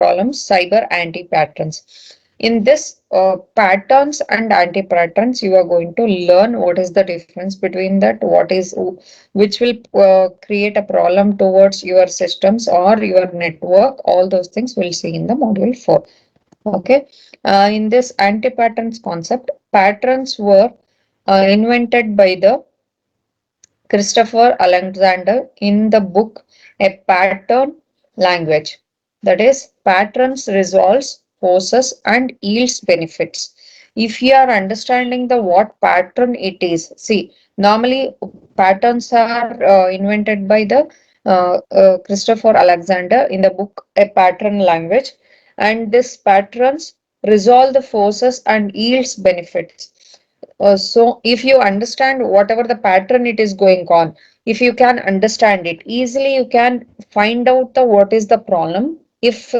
problems, cyber anti-patterns. In this patterns and anti-patterns, you are going to learn what is the difference between that, which will create a problem towards your systems or your network. All those things we'll see in the module 4. Okay. In this anti-patterns concept, patterns were invented by the Christopher Alexander in the book A Pattern Language. That is, patterns resolves forces and yields benefits. If you are understanding the what pattern it is, see, normally patterns are invented by the Christopher Alexander in the book A Pattern Language, and this patterns resolve the forces and yields benefits. So if you understand whatever the pattern it is going on, if you can understand it easily, you can find out the what is the problem. If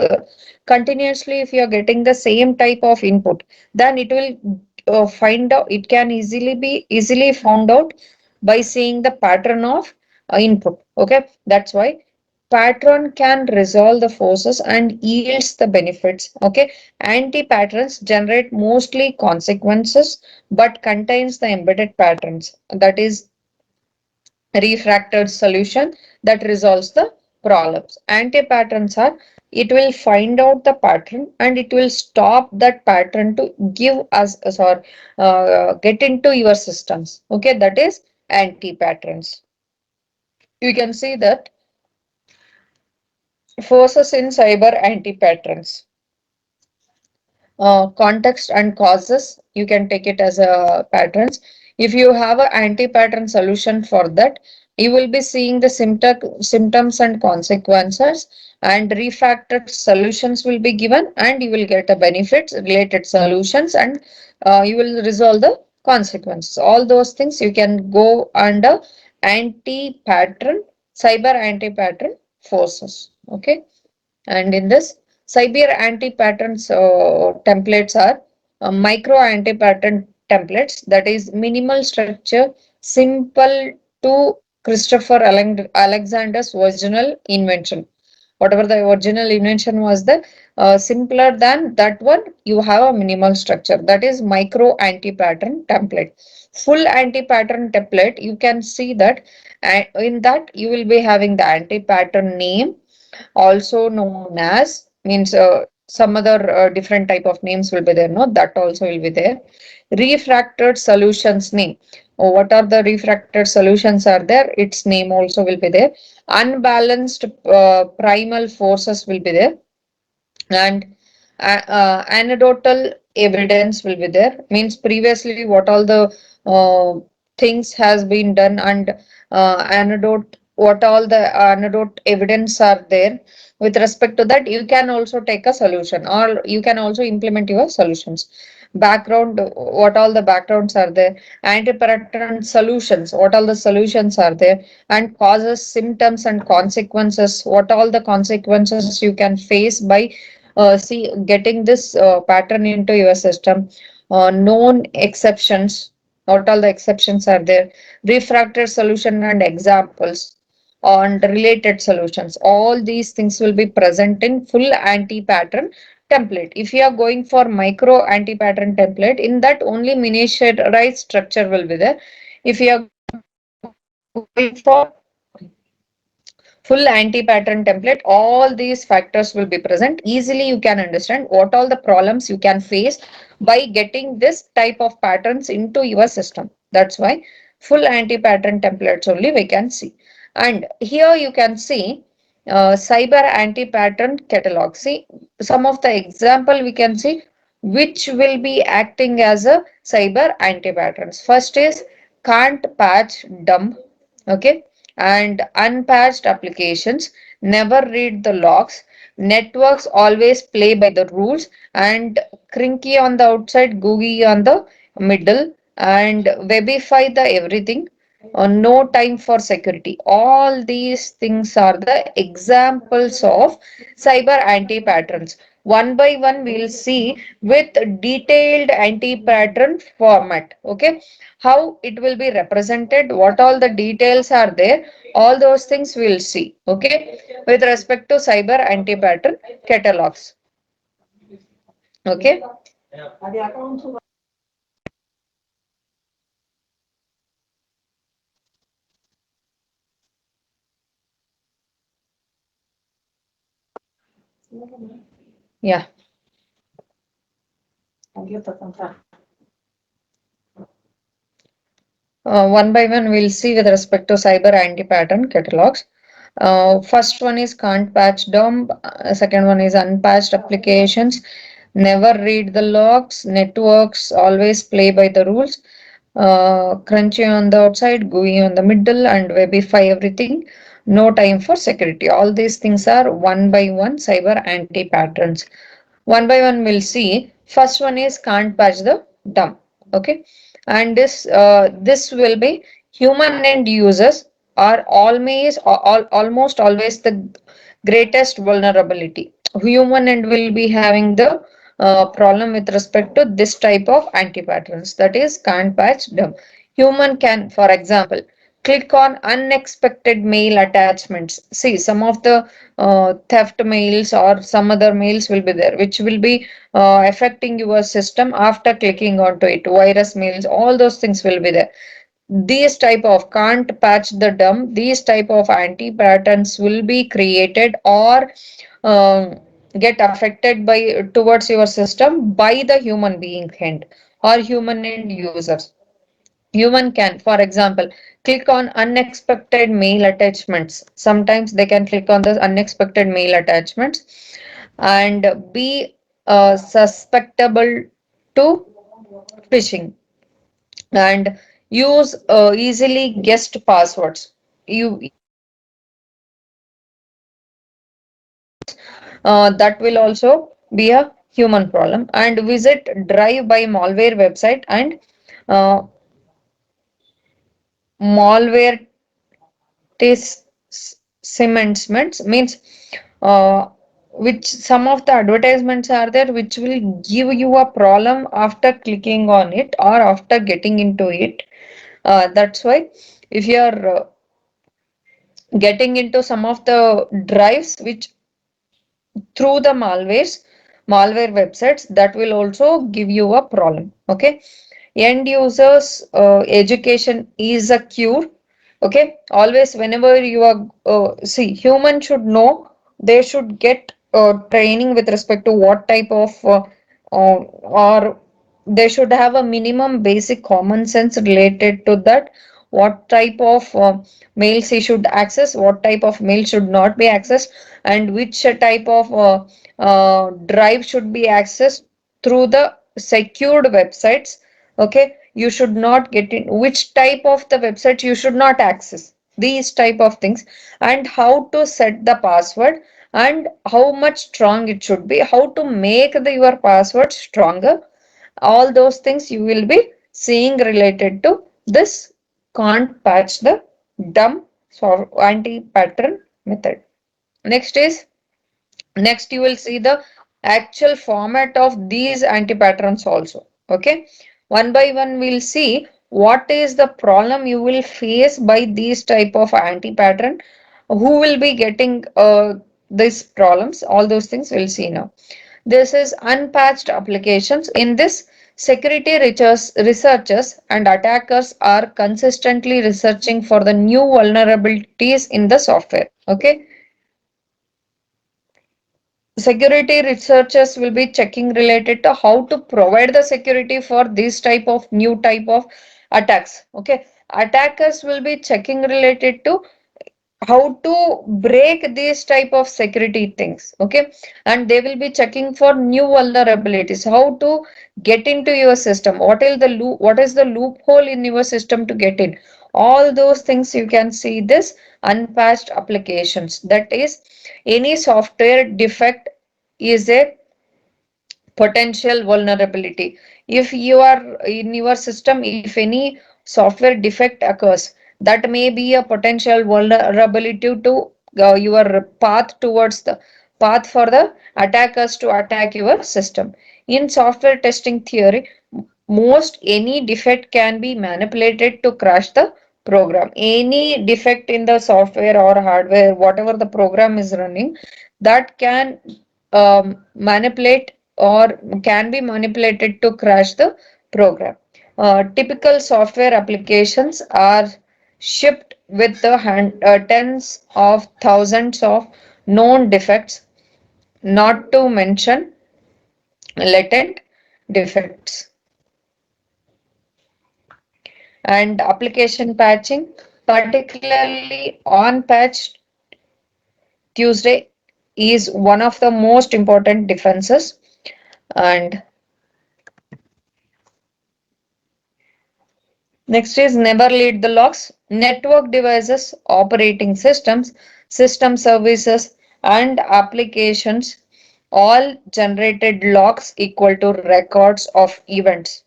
continuously if you are getting the same type of input, then it will find out, it can easily found out by seeing the pattern of input. Okay, that's why pattern can resolve the forces and yields the benefits. Okay, anti-patterns generate mostly consequences but contains the embedded patterns, that is refracted solution that resolves the problems. Anti-patterns are, it will find out the pattern and it will stop that pattern to give us or get into your systems. Okay, that is anti-patterns. You can see that forces in cyber anti-patterns. Context and causes, you can take it as a patterns. If you have an anti-pattern solution for that, you will be seeing the symptoms and consequences, and refactored solutions will be given, and you will get a benefits related solutions, and you will resolve the consequences. All those things you can go under anti-pattern, cyber anti-pattern forces. Okay. And in this, cyber anti-patterns templates are micro anti-pattern templates, that is minimal structure, simple to Christopher Alexander's original invention. Whatever the original invention was, the simpler than that one, you have a minimal structure. That is micro anti-pattern template. Full anti-pattern template, you can see that in that you will be having the anti-pattern name, also known as, means some other different type of names will be there, no, that also will be there. Refracted solutions name, what are the refracted solutions are there, its name also will be there. Unbalanced primal forces will be there, and anecdotal evidence will be there, means previously what all the uh, things has been done, and anecdote, what all the anecdote evidence are there. With respect to that, you can also take a solution or you can also implement your solutions. Background, what all the backgrounds are there, anti-pattern solutions, what all the solutions are there, and causes, symptoms and consequences, what all the consequences you can face by see getting this pattern into your system. Known exceptions, what all the exceptions are there, refracted solution and examples and related solutions, all these things will be present in full anti-pattern template. If you are going for micro anti-pattern template, in that only miniaturized structure will be there. If you are going for full anti-pattern template, all these factors will be present. Easily you can understand what all the problems you can face by getting this type of patterns into your system. That's why full anti-pattern templates only we can see. And here you can see cyber anti-pattern catalog. See some of the example we can see which will be acting as a cyber anti-patterns. First is can't patch dump. Okay, and unpatched applications never read the logs, networks always play by the rules, and crinky on the outside, googie on the middle, and webify the everything. no time for security. All these things are the examples of cyber anti patterns. One by one, we'll see with detailed anti pattern format. Okay, how it will be represented, what all the details are there, all those things we'll see. Okay, with respect to cyber anti pattern catalogs. Okay. Yeah. One by one, we'll see with respect to cyber anti-pattern catalogs. First one is can't patch dump. Second one is unpatched applications. Never read the logs. Networks always play by the rules. Crunchy on the outside, GUI on the middle, and Webify everything. No time for security. All these things are one by one cyber anti-patterns. One by one, we'll see. First one is can't patch the dump. Okay, and this will be human end users are almost always the greatest vulnerability. Human end will be having the problem with respect to this type of anti patterns, that is can't patch dump. Human can, for example, click on unexpected mail attachments. See, some of the theft mails or some other mails will be there, which will be affecting your system after clicking onto it. Virus mails, all those things will be there. These type of can't patch the dump, these type of anti patterns will be created or um, get affected by towards your system by the human being hand or human end users. Human can, for example, click on unexpected mail attachments. Sometimes they can click on the unexpected mail attachments and be susceptible to phishing and use easily guessed passwords. That will also be a human problem. And visit drive by malware website and uh, malware advertisements means uh, which some of the advertisements are there which will give you a problem after clicking on it or after getting into it. That's why if you are getting into some of the drives which through the malware websites, that will also give you a problem. Okay, end users education is a cure. Okay, always whenever you are see, human should know, they should get training with respect to what type of or they should have a minimum basic common sense related to that, what type of mails he should access, what type of mail should not be accessed, and which type of drive should be accessed through the secured websites. Okay, you should not get in which type of the website you should not access, these type of things, and how to set the password and how much strong it should be, how to make your password stronger. All those things you will be seeing related to this can't patch the dumb anti-pattern method. Next is, next you will see the actual format of these anti-patterns also. Okay, one by one we'll see what is the problem you will face by these type of anti-pattern, who will be getting these problems, all those things we'll see now. This is unpatched applications. In this, researchers and attackers are consistently researching for the new vulnerabilities in the software. Okay, security researchers will be checking related to how to provide the security for this type of new type of attacks. Okay, attackers will be checking related to how to break these type of security things. Okay, and they will be checking for new vulnerabilities, how to get into your system, what is the loophole in your system to get in. All those things you can see this unpatched applications, that is any software defect is a potential vulnerability. If you are in your system, if any software defect occurs, That may be a potential vulnerability to your path towards the path for the attackers to attack your system. In software testing theory, most any defect can be manipulated to crash the program. Any defect in the software or hardware, whatever the program is running, that can manipulate or can be manipulated to crash the program. Typical software applications are shipped with the tens of thousands of known defects, not to mention latent defects. And application patching, particularly on Patch Tuesday, is one of the most important defenses. And next is never lead the logs. Network devices, operating systems, system services, and applications all generated logs equal to records of events.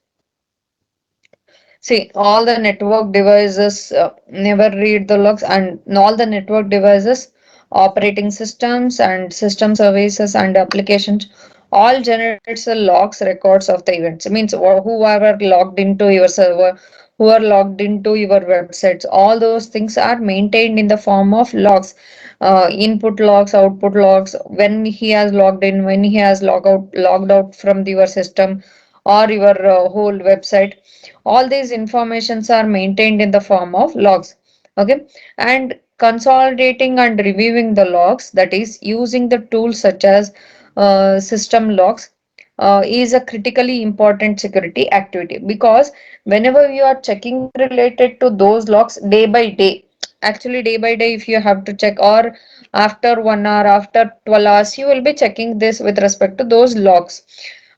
See, all the network devices never read the logs, and all the network devices, operating systems, and system services and applications all generates the logs records of the events. It means whoever logged into your server, who are logged into your websites, all those things are maintained in the form of logs, input logs, output logs, when he has logged in, when he has logged out from your system or your whole website. All these informations are maintained in the form of logs. Okay, and consolidating and reviewing the logs, that is using the tools such as system logs, is a critically important security activity, because whenever you are checking related to those logs day by day, actually day by day, if you have to check, or after 1 hour, after 12 hours, you will be checking this with respect to those logs.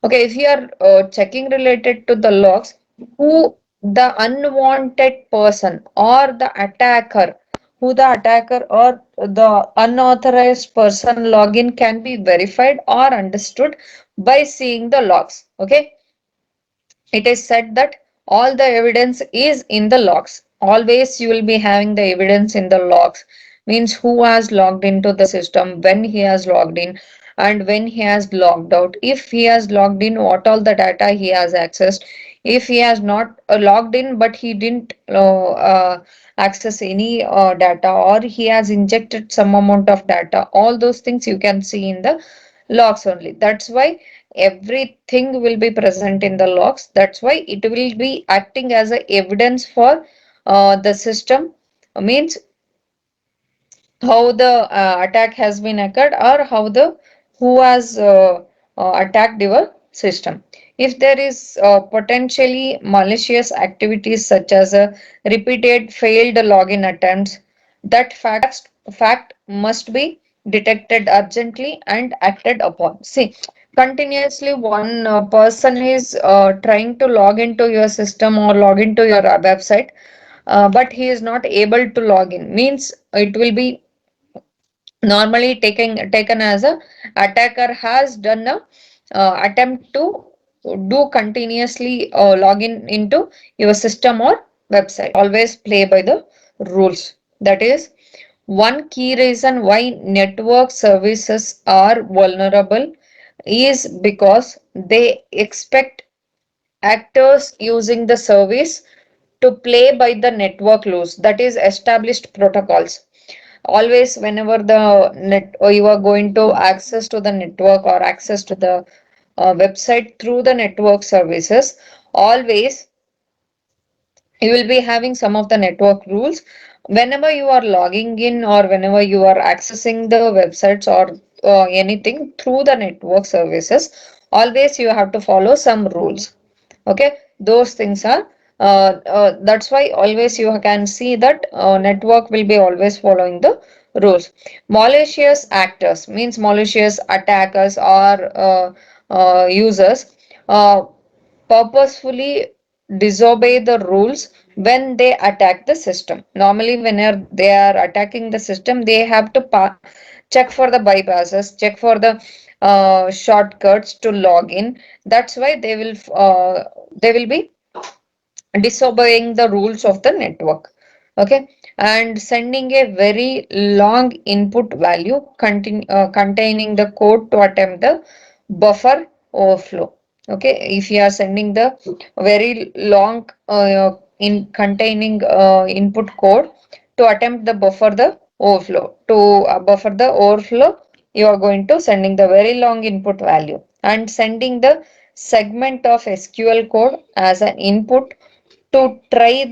Okay, if you are checking related to the logs, who the unwanted person or the attacker, who the attacker or the unauthorized person login can be verified or understood by seeing the logs. Okay, it is said that all the evidence is in the logs. Always you will be having the evidence in the logs. Means who has logged into the system, when he has logged in, and when he has logged out. If he has logged in, what all the data he has accessed. If he has not logged in, but he didn't access any data, or he has injected some amount of data, all those things you can see in the logs only. That's why everything will be present in the logs. That's why it will be acting as a evidence for the system. Means how the attack has been occurred, or how the who has attacked your system. If there is potentially malicious activities such as repeated failed login attempts, that fact must be detected urgently and acted upon. See, continuously one person is trying to log into your system or log into your website, but he is not able to log in, means it will be normally taken as a attacker has done a attempt to do continuously login into your system or website. Always play by the rules. That is one key reason why network services are vulnerable, is because they expect actors using the service to play by the network laws, that is established protocols. Always whenever the net or you are going to access to the network or access to the website through the network services, always you will be having some of the network rules. Whenever you are logging in or whenever you are accessing the websites or anything through the network services, always you have to follow some rules. Okay, those things are that's why always you can see that network will be always following the rules. Malicious actors, means malicious attackers or users uh, purposefully disobey the rules when they attack the system. Normally, when they are attacking the system, they have to check for the bypasses, check for the shortcuts to log in. That's why they will be disobeying the rules of the network. Okay, and sending a very long input value containing the code to attempt the buffer overflow. Okay, if you are sending the very long in containing input code to attempt the buffer the overflow, to buffer the overflow, you are going to sending the very long input value and sending the segment of SQL code as an input to try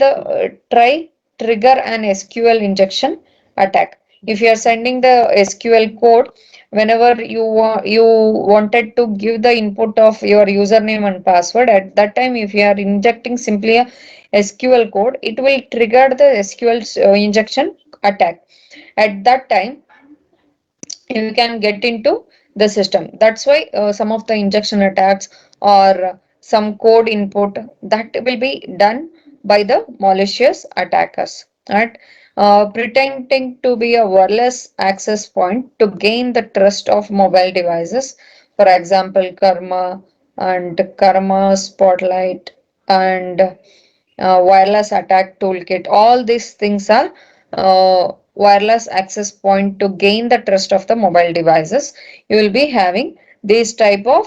trigger an SQL injection attack. If you are sending the SQL code, whenever you wanted to give the input of your username and password, at that time, if you are injecting simply a SQL code, it will trigger the SQL injection attack. At that time, you can get into the system. That's why some of the injection attacks or some code input that will be done by the malicious attackers, right? Pretending to be a wireless access point to gain the trust of mobile devices. For example, Karma Spotlight and wireless attack toolkit. All these things are wireless access point to gain the trust of the mobile devices. You will be having these type of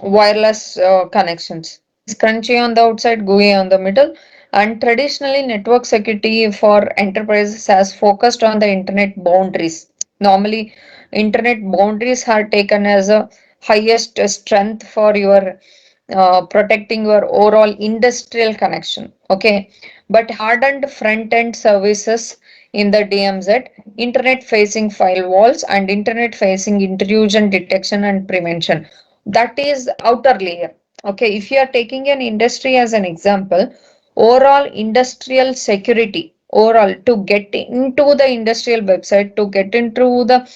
wireless connections. Crunchy on the outside, GUI on the middle. And traditionally, network security for enterprises has focused on the internet boundaries. Normally, internet boundaries are taken as a highest strength for your protecting your overall industrial connection. Okay, but hardened front end services in the DMZ, internet facing firewalls, and internet facing intrusion detection and prevention. That is outer layer. Okay, if you are taking an industry as an example, overall industrial security, overall to get into the industrial website, to get into the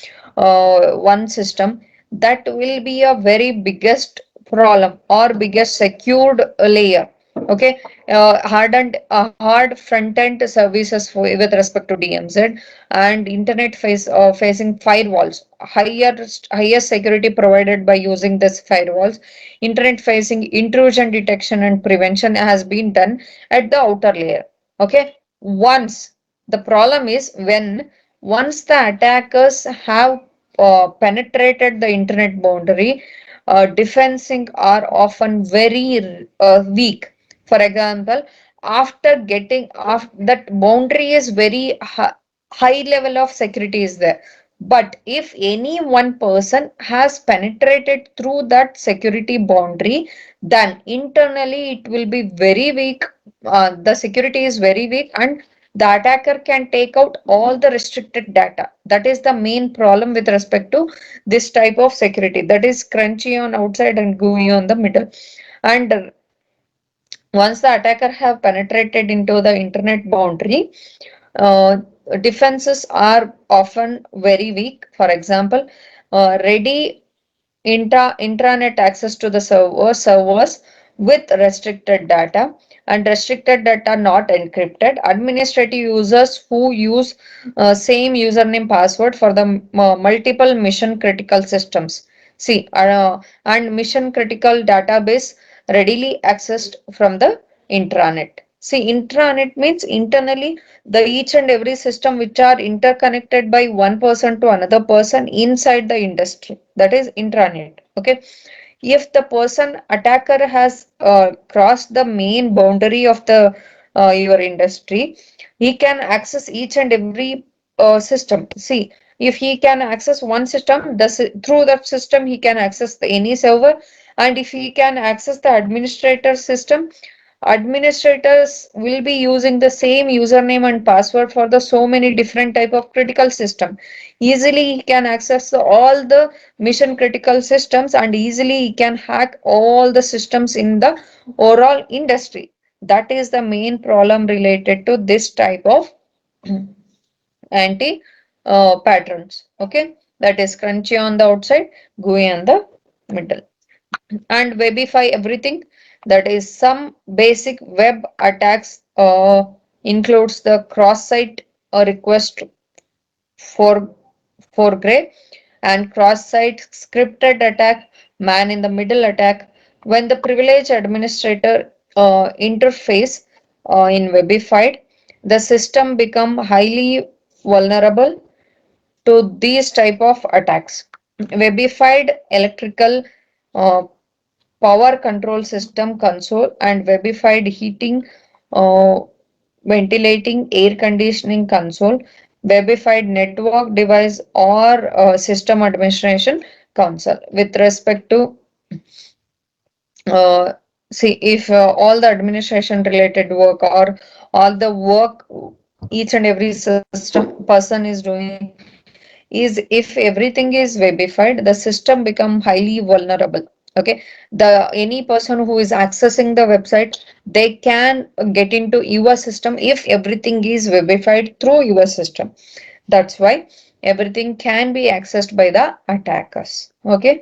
one system, that will be a very biggest problem or biggest secured layer. Okay, hardened hard front end services with respect to DMZ and internet facing firewalls, highest security provided by using this firewalls. Internet facing intrusion detection and prevention has been done at the outer layer. Okay, once the problem is when once the attackers have penetrated the internet boundary, defensing are often very weak. For example, after getting after that boundary is very high level of security is there. But if any one person has penetrated through that security boundary, then internally it will be very weak. The security is very weak and the attacker can take out all the restricted data. That is the main problem with respect to this type of security. That is crunchy on outside and gooey on the middle. And once the attacker have penetrated into the internet boundary, uh, defenses are often very weak. For example, ready intranet access to the servers with restricted data and restricted data not encrypted. Administrative users who use same username password for the multiple mission critical systems. See, and mission critical database readily accessed from the intranet. See, intranet means internally the each and every system which are interconnected by one person to another person inside the industry. That is intranet. Okay, if the person attacker has crossed the main boundary of the your industry, he can access each and every system. See, if he can access one system, through that system he can access any server, and if he can access the administrator system, administrators will be using the same username and password for the so many different type of critical system. Easily he can access all the mission critical systems and easily he can hack all the systems in the overall industry. That is the main problem related to this type of anti patterns. Okay, that is crunchy on the outside, gooey on the middle. And Webify everything, that is some basic web attacks includes the cross-site request for gray and cross-site scripted attack, man in the middle attack. When the privileged administrator interface in Webified, the system become highly vulnerable to these type of attacks. Webified electrical uh, power control system console and webified heating, uh, ventilating, air conditioning console, webified network device or system administration console. With respect to uh, see if all the administration related work or all the work each and every system person is doing is if everything is webified, the system become highly vulnerable. Okay, the any person who is accessing the website, they can get into your system if everything is webified through your system. That's why everything can be accessed by the attackers. Okay.